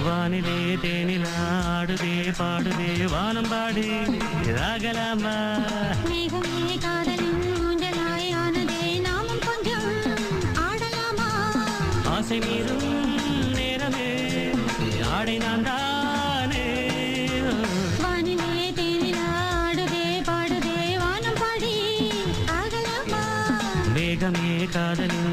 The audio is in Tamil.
வானிலே தேனிலா ஆடுதே பாடுதே வானம் பாடி ராகலாமா மேகமே காதலின் ஊஞ்சலாய் ஆனதே நாமும் கொஞ்சம் ஆடலாமா ஆசை மீறும் நேரமே ஆடை நான் தானே வானிலே தேனிலா ஆடுதே பாடுதே வானம் பாடி ஆகலாமா மேகமே காதலின்